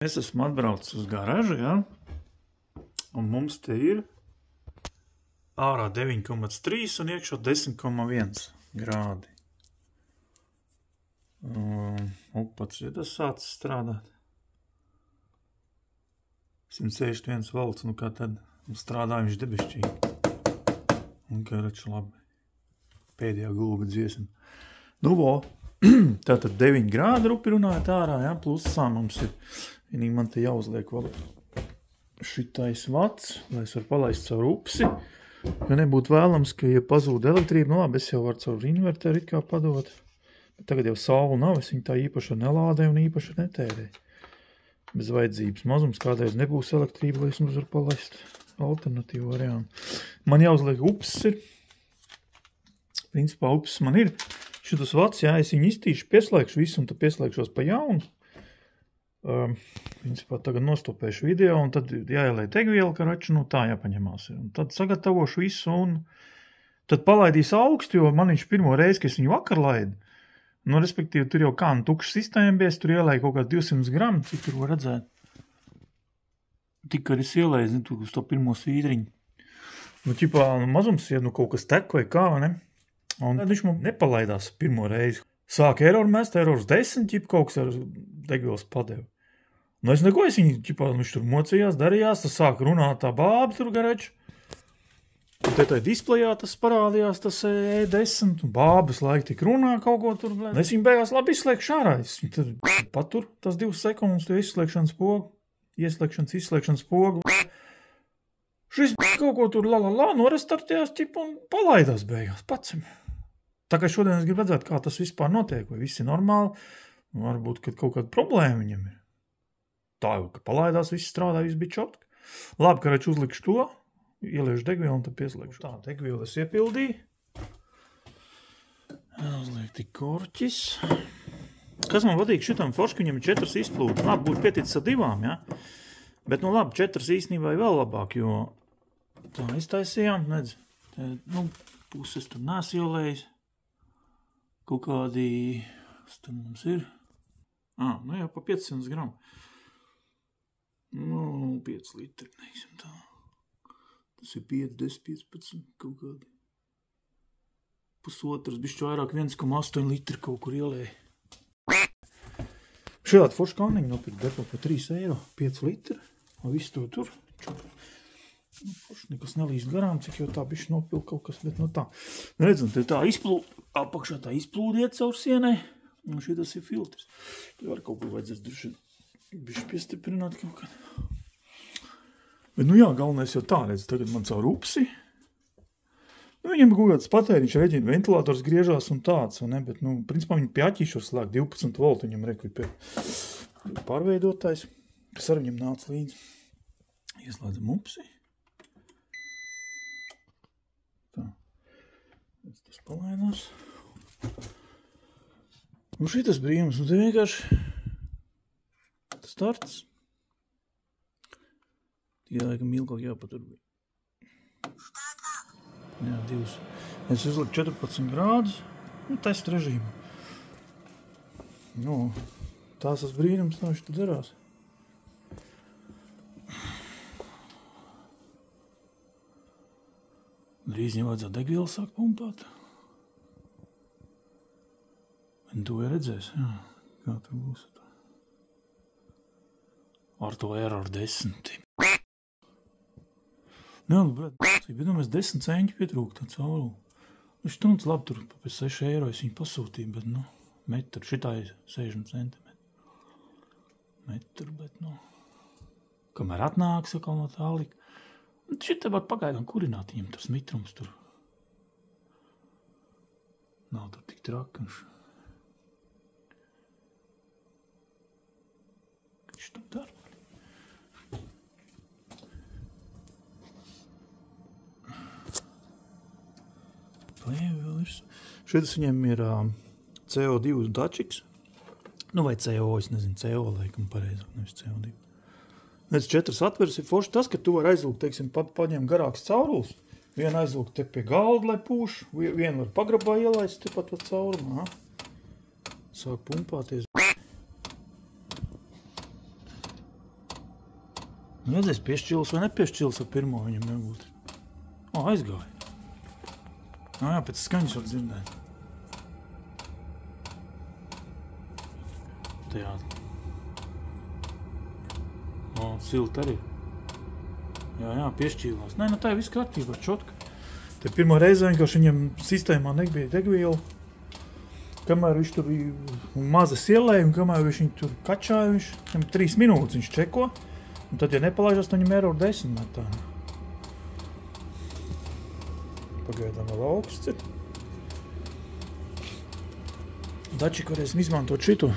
Es esmu atbraucis uz garažu, ja? Un mums te ir ārā 9,3 un iekšā 10,1 grādi. Upats ir tas sācis strādāt. 161 volts, nu kā tad strādā viņš debešķīgi. Un kā redz labi. Pēdējā gulba dziesma. Nu vo, tātad 9 grādi rupi runājot ārā, ja? Plusā mums ir. Vienīgi man te jāuzliek vēl šitais vats, lai es varu palaist caur upsi. Ja nebūtu vēlams, ka, ja pazūd elektrība, nu labi, es jau varu caur inverteri it kā padot. Bet tagad jau saule nav, es viņu tā īpaši nelādēju un īpaši netērēju. Bez vajadzības mazums, kādreiz nebūs elektrība, lai es mums varu palaist alternatīvu variantu. Man jāuzliek upsis ir. Principā upsis man ir. Šitas vats, jā, es viņu iztīšu, pieslēgšu visu un tad pieslēgšos pa jaunu. Principā tagad nostopēšu video un tad jāielē degviela, karaču, nu tā jāpaņemās. Un tad sagatavošu visu un tad palaidīs augstu, jo man viņš pirmo reizi, ka es viņu vakar laidu. Nu, respektīvi, tur jau kā nu tukša sistēma bies, tur ielēja kaut kā 200 gramu, cik tur var redzēt. Tik, kad es ielēju, zinu, tur uz to pirmo svītriņu. Nu, ķipā, mazums, ja nu kaut kas tek vai kā, vai ne? Un tad viņš man nepalaidās pirmo reizi. Sāk error mest, errors 10, ķip kaut kas ar degvielas padevu. Nu, es neko, es viņu, ķipā, viņš tur mocījās, darījās, tas sāk runāt tā bāba tur garaču. Un te tai displejā tas parādījās, tas E10, un bābas laik tik runā kaut ko tur. Un es viņu beigās labi izslēgšu ārā. Es tad patur tas 2 sekundes, tu izslēgšanas pogu, izslēgšanas pogu. Šis kaut ko tur norestartījās, ķip, un palaidās beigās pats. Tā kā šodien es gribu redzēt, kā tas vispār notiek, vai viss ir normāli, varbūt, kad kaut kāda problēma viņam ir. Tā jau, ka palaidās, viss strādā, viss bija čotki. Labi, ka reč uzlikšu to, ieliešu degvielu un tad pieslēgšu. Tā, degvielu es iepildīju. Uzliek tik korķis. Kas man patīk šitam forši, ka viņam ir 4 izplūdi. Labi, būtu pieticis ar 2, ja? Bet, nu labi, 4 īstenībā ir vēl labāk, jo tā iztaisījām, nedz. Nu, puses tur nās ielējis. Kaut kādi, kas tur mums ir? Nu jau pa 500 gramu. Nu, 5 litri, neiksim tā. Tas ir 5, 10, 15, kaut kādi. Pusotras, bišķi vairāk 1,8 litri kaut kur ielēja. Šādi forši kanniņi nopirkt depo pa 3 eiro, 5 litri. Un visu to tur. Nu, forši nekas nelīst garām, cik jau tā bišķi nopilk kaut kas, bet no tā. Redzam, te tā apakšā tā izplūdiet caur sienai. Un šitas ir filtrs. Te var kaut ko vajadzēs droši bišķi piestiprināt kaut kad. Bet, nu jā, galvenais jau tā, redz, tagad man caur upsi. Nu, viņam ir kaut kāds patēriņš, reģina, ventilators griežās un tāds, vai ne? Bet, nu, principā viņi pie aķīšu slēg 12 voltu, viņam rekuļ pārveidotājs, kas ar viņam nāca līdzi. Ieslēdzam upsi. Tā. Tas palaidās. Un šitas brīnums, un te vienkārši starts. Tikai laikam ilgāk jāpatur bija. Jā, 2. Es uzliku 14 grādus, nu, test režīmu. Nu, tās tas brīnums, tā viņš tu darās. Drīz viņam vajadzētu degvielu sākt pumpāt. Un to ir redzēs, jā, kā tur būs. Ar to error 10. Jā, bet mēs 10 ceņķi pietrūk tā caurulu. Nu, štunds labi tur pēc 6 eiro es viņu pasūtīju, bet, nu, metru, šitā ir 60 centimetri. Metru, bet, nu, kamēr atnāks, atkal no tālika. Šitā var pagaidām kurināt viņam tas mitrums tur. Nav tur tik trakaš. Kas tam dara? Šitas viņiem ir CO2 dačiks. Nu, vai CO, es nezinu, CO laikam pareizāk, nevis CO2. Nec 4 atveres ir forši tas, ka tu var aizlūkt, teiksim, paņem garāks caurulis. Vienu aizlūkt te pie galda, lai pūš. Vienu var pagrabā ielaist, tepat var caurumā. Sāk pumpāties. Redzēs, piešķils vai nepiešķils ar pirmo viņam nebūtu. O, aizgāja. Jā, pēc skaņas var dzirdēt. Teātri. O, silti arī. Jā, piešķīlās. Nē, tā ir viss kārtībā, čotka. Te pirmo reizi vienkārši viņam sistēmā nebija degviela. Kamēr viņš tur bija maza sielēja, un kamēr viņš viņu tur kačāja, viņam 3 minūtes viņš čeko. Un tad, ja nepalaižas, tad viņam error 10 metā. Pagaidām vēl augsts ir. Dači, varēsim izmantot šito.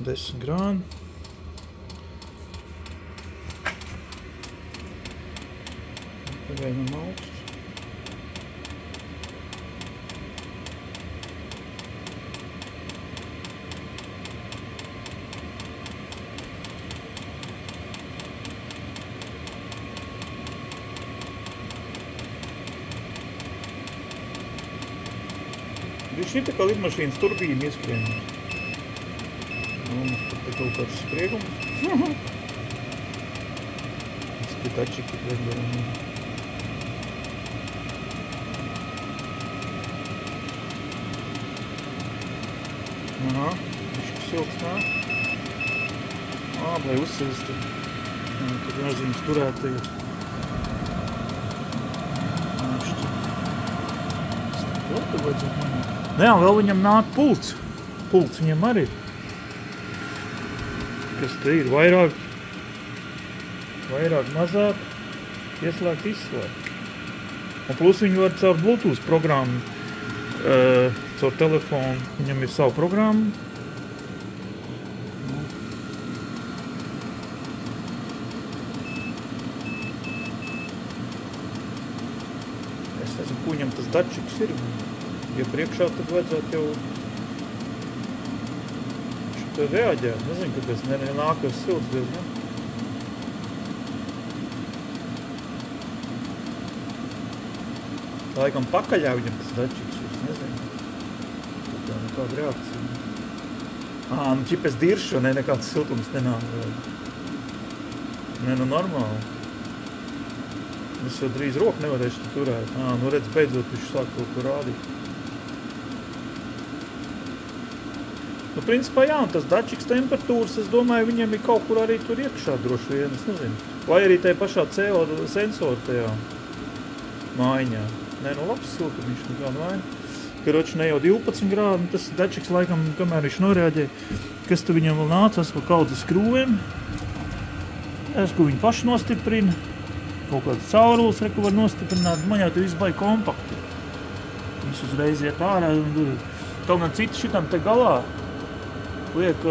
Desmit grādi. Pagaidām augsts. Šī tā kā lidmašīnas turbīna ieskrien. Mums pat te kaut kāds spriegums. Es te tačiki pretgaram. Aha, višķi silts nāk. Lai uzsilst. Tad nozīmes turēt tagad. Labi, vajadzētu manīt. Jā, vēl viņam nāk pults. Pults viņam arī. Kas te ir? Vairāk, mazāk, ieslēgt, izslēgt. Un plus viņi var caur Bluetooth programmu, caur telefonu. Viņam ir savu programmu. Es nezinu, ko viņam tas dačiks ir. Ja priekšā, tad vajadzētu jau šitā reaģēt. Nezinu, kāpēc nenākos silts diezgan. Tā laikam pakaļā viņam tas dačiks, es nezinu. Tā nekāda reakcija. Nu ķipes diršu, nekāds siltums nenāk. Nu normāli. Es jau drīz roku nevarēšu turēt. Nu redz, beidzot viņš sāk kaut ko rādīt. Nu, principā, jā, un tas dačiks temperatūras, es domāju, viņiem ir kaut kur arī tur iekšā droši vien, es nezinu. Vai arī tajā pašā CO sensoru tajā mājiņā. Nē, nu labs siltumiņš, nekāda vaina. Karoči, ne jau 12 grādi, tas dačiks laikam, kamēr viņš noreaģē, kas tu viņam vēl nācās, kaut kaudzes skrūviem. Es, ko viņi paši nostiprina, kaut kāds caurulis, ko var nostiprināt, man jau te viss baigi kompakti. Viņš uzreiz iet ārā, kaut gan citi šitam te galā, liek,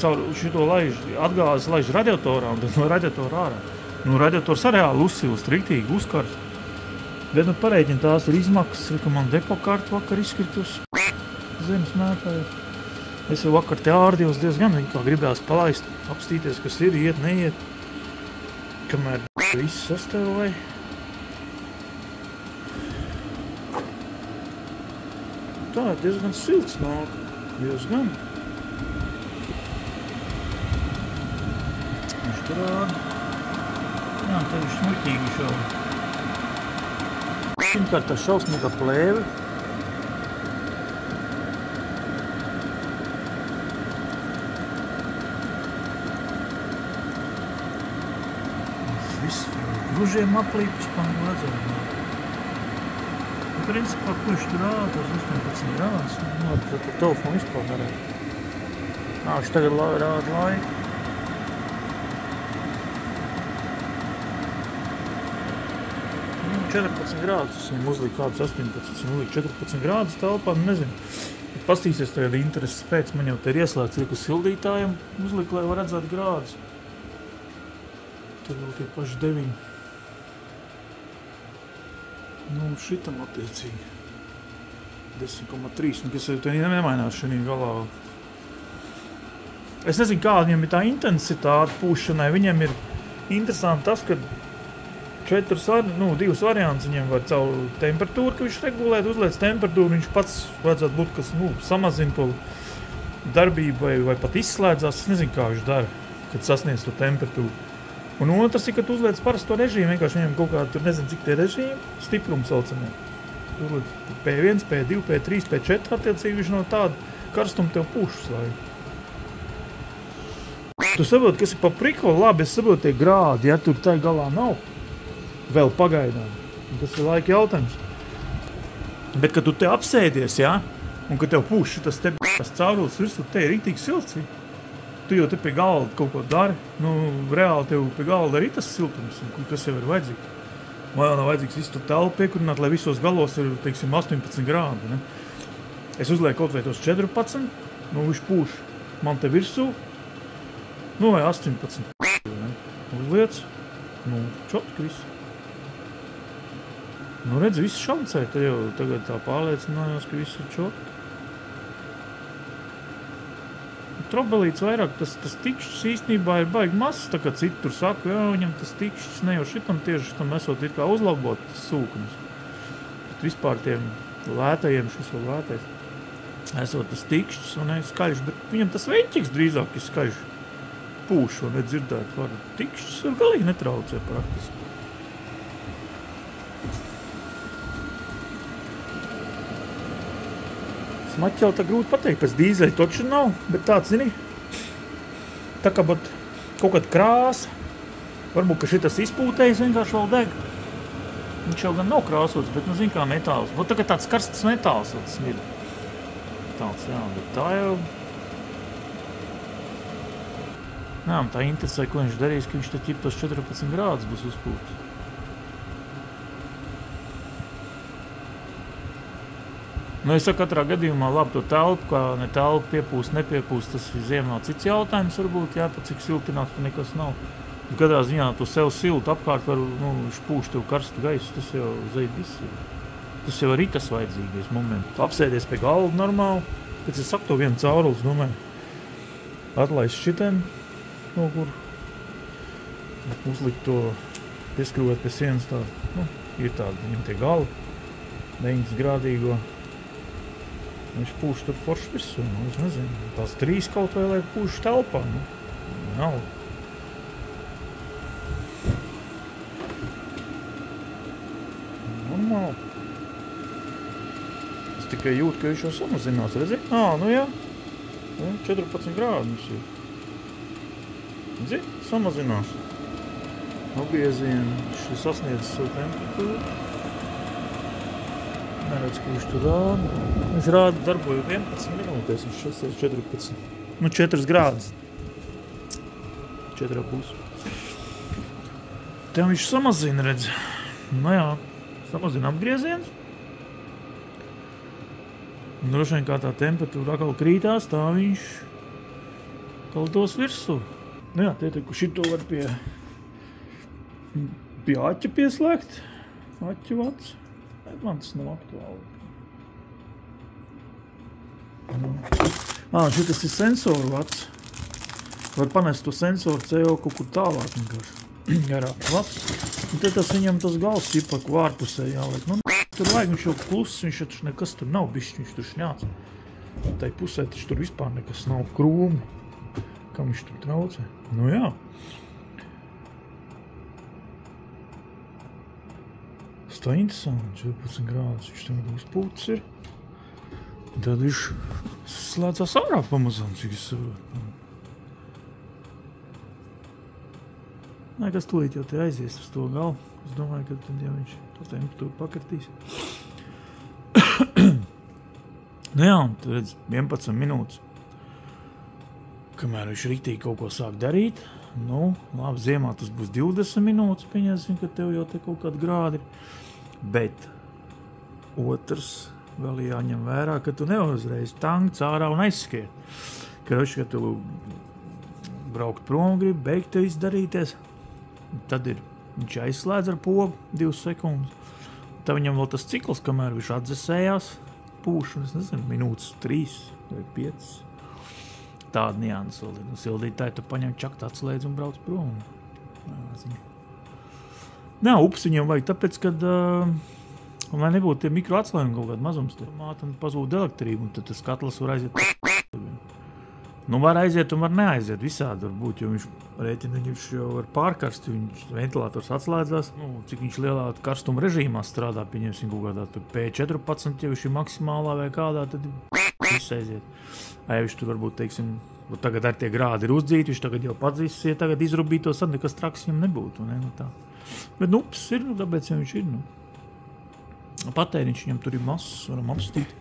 caur šito atgāzes laiž radiatorā un tad no radiatora ārā. Radiators arī uzsilst, riktīgi uzkars. Bet pareiķina tās ir izmaksas, ka man depokārta vakar izkritus zemes mētāju. Es jau vakar te ārdījos diezgan, viņi kā gribējās palaist, apstīties, kas ir, iet, neiet. Kamēr viss sastāvēja. Tā ir diezgan silts nāk, diezgan. Viņš tur rāda. Jā, tad viņš smuļķīgi šauj. Pirmkārt tā šausmīgā plēve. Viss gružiem aplīpis, man vajadzētu. Principā, ko viņš tur rāda, tas 18 grādus. Tad telefonu vispār darēt. Viņš tagad rāda laiku. Nu, 14 grādus, es viņam uzliku kādus 18, es viņam uzliku 14 grādus telpā, nezinu. Pastīsies tagad intereses pēc, man jau te ir ieslēgts rieku sildītājiem, uzliku, lai var redzēt grādus. Tad vēl tie paši 9. Šitam attiecīgi 10,3, kas jau te nemainās šī galā. Es nezinu, kāda viņam ir tā intensitāte pūšanai. Viņam ir interesanti tas, ka 2 variants viņam var caur temperatūru, ka viņš regulēt, uzliec temperatūru, viņš pats vajadzētu būt, kas samazina to darbību vai pat izslēdzās. Es nezinu, kā viņš dara, kad sasniedz to temperatūru. Un otrs ir, ka tu uzliec parasto režīmu, vienkārši viņam kaut kā, tur nezinu, cik tie režīmi, stiprums saucamie. Tu uzliec P1, P2, P3, P4, attiecīgi viņš no tāda karstuma tev pušas laiku. Tu saproti, kas ir pa prikolu, labi, es saprotu tie grādi, ja tur tai galā nav vēl pagaidām. Tas ir laika jautājums. Bet, kad tu te apsēdies, ja, un kad tev puš tas caurulis virsū, te ir rītīgi silts. Tu jau te pie galda kaut ko dari, nu, reāli tev pie galda arī tas siltums, kas jau ir vajadzīgs. Man jau nav vajadzīgs visu to telpu piekurināt, lai visos galos ir, teiksim, 18 grādi, ne? Es uzlieku kaut vai tos 14, nu, viņš pūš man te virsū, nu, vai 18, ne? Uzliec, nu, čotki visu. Nu, redz, viss šancē, te jau tagad tā pārliecinājās, ka viss ir čotki. Trobelīts vairāk, tas tikšķis īstenībā ir baigi mazs, tā kā citu tur saka, jā, viņam tas tikšķis ne jau šitam tieši šitam esot it kā uzlabot tas sūkums. Bet vispār tiem lētajiem, šis vēl lētais, esot tas tikšķis un ne skaļš, bet viņam tas veņķiks drīzāk ir skaļš. Pūš, un nedzirdēt var. Tikšķis var galīgi netraucē praktiski. Smaķi jau tā grūti pateikt, pēc dīzeļa toču nav, bet tāds, zini, tā kā kaut kāda krāsa, varbūt, ka šitas izpūtējis vienkārši vēl deg. Viņš jau gan nav krāsots, bet, nu, zini, kā metāls. Būt tā kā tāds karstas metāls, tas smir. Tāds, jā, bet tā jau... Jā, tā interesē, ko viņš darīs, ka viņš te ķip tos 14 grādus būs uzpūts. Nu, es saku, katrā gadījumā labi to telpu, kā ne telpu piepūst, nepiepūst, tas ir ziemā cits jautājums varbūt, jā, pat cik siltināts, tur nekas nav. Katrā ziņā tu sev siltu apkārt varu, nu, viņš pūš tev karstu gaisu, tas jau zeid visu. Tas jau arī tas vajadzīgais moments. Tu apsēdies pie galda normāli, pēc es saku to vienu caurulis, domāju, atlaist šitiem, no kur uzlikt to, pieskrūvēt pie sienas tādu, nu, ir tādi, viņam tie gali, 9 grādīgo. Viņš pūš tur forši visu, nu, es nezinu, tās 3 kaut vai, lai pūš telpā, nu, nav. Normāli. Es tikai jūtu, ka viņš jau samazinās, redzi? Nu jā, 14 grādi mums ir. Redzi, samazinās. Apgriezieni, viņš sasniedz savu temperatūru. Neredz, ko viņš tur rāda. Viņš rāda darboju 11 minūtēs, viņš šasies 14. Nu, 4 grādus. 4 būs. Te viņš samazina, redz. Nu jā, samazina apgriezienus. Un droši vien kā tā temperatūra atkal krītās, tā viņš kaldos virsū. Nu jā, te šito var pie aķa pieslēgt. Aķa vats. Man tas nav aktuāli. Šitas ir sensoru vats. Var panest to sensoru CO kaut kur tālāk vienkārši. Garāk vats. Un te tas viņam tas gals ķipaku vārpusē jāliek. Nu, tur vajag viņš jau kluss, viņš taču nekas tur nav bišķi, viņš tur šņāc. Tai pusē taču tur vispār nekas nav krūmi. Kam viņš tur traucē? Nu jā. Tā interesanti, 14 grādus viņš tagad uzpūts ir. Un tad viņš slēdzās ārā pamazām, cik es saprotu. Nē, kas tūlīt jau te aizies uz to galu. Es domāju, ka tad jau viņš to temperatūru pakritīs. Nu jā, un tad redz 11 minūtes. Kamēr viņš riktīgi kaut ko sāk darīt, nu, labi, ziemā tas būs 20 minūtes, pieņemsim, ka tev jau te kaut kādi grādi ir. Bet otrs vēl jāņem vērā, ka tu nevar uzreiz tankt ārā un aizskiet. Kroši, ka tu braukt prom gribi, beigt tev izdarīties, tad ir viņš aizslēdz ar pogu 2 sekundes. Tad viņam vēl tas cikls, kamēr viņš atdzesējās, pūš, un es nezinu, minūtes 3 vai 5. Tāda nianses vēl ir. Nu, sildītāji tu paņem čakt atslēdz un brauc prom. Nē, ups viņam vajag tāpēc, kad, lai nebūtu tie mikro atslēgumi kaut kādi mazums, tur mātam pazūd elektrību, un tad tas katls var aiziet. Nu, var aiziet un var neaiziet, visādi var būt, jo viņš rēķina, viņš jau var pārkarst, viņš ventilators atslēdzās, nu, cik viņš lielā karstuma režīmā strādā, pieņemsim kaut kādā tur P14, ja viņš ir maksimālā vai kādā, tad viss aiziet. Ja viņš tur varbūt, teiksim, tagad ar tie grādi ir uzdzīti, viņš tagad jau padzīs, ja tagad izrubītos, tad nekas traks viņam nebūtu, ne, nu tā. Bet, nu, ir, nu, tāpēc, ja viņš ir, nu. Patēriņš viņam tur ir mazs, varam apstīt.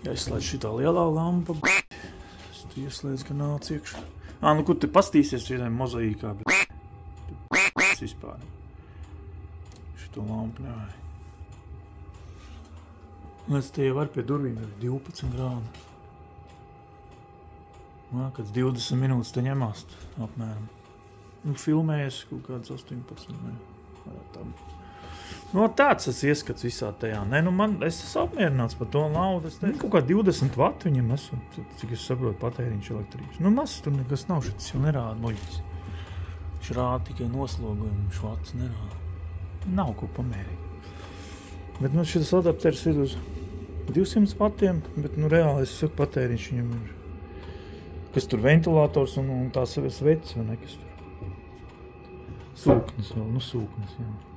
Jāizslēdz šitā lielā lampa, es tu ieslēdz, ka nāc iekšā. Nu, kur te pastīsies šitā mozaīkā, bet vispār. Šito lampu nevajag. Līdz te jau var pie durvīm ir 12 grādi. Kāds 20 minūtes te ņemās apmēram. Nu, filmējies kaut kāds 18, ne, varētu tā būt. Nu, tāds tas ieskats visā tajā. Nē, nu, es esmu apmierināts par to naudu. Es teicu, kaut kā 20 vati viņam esmu, cik es saprotu, patēriņš elektrības. Nu, maz tur nekas nav, šis jau nerāda muļķis. Viņš rāda tikai noslogojumu, švats nerāda. Nav ko pamērīt. Bet, nu, šis adapters ir uz 200 vatiem, bet, nu, reāli es saku, patēriņš viņam ir. Kas tur ventilators un tās svets, vai ne, kas tur. Sūknis vēl, nu, sūknis, jā.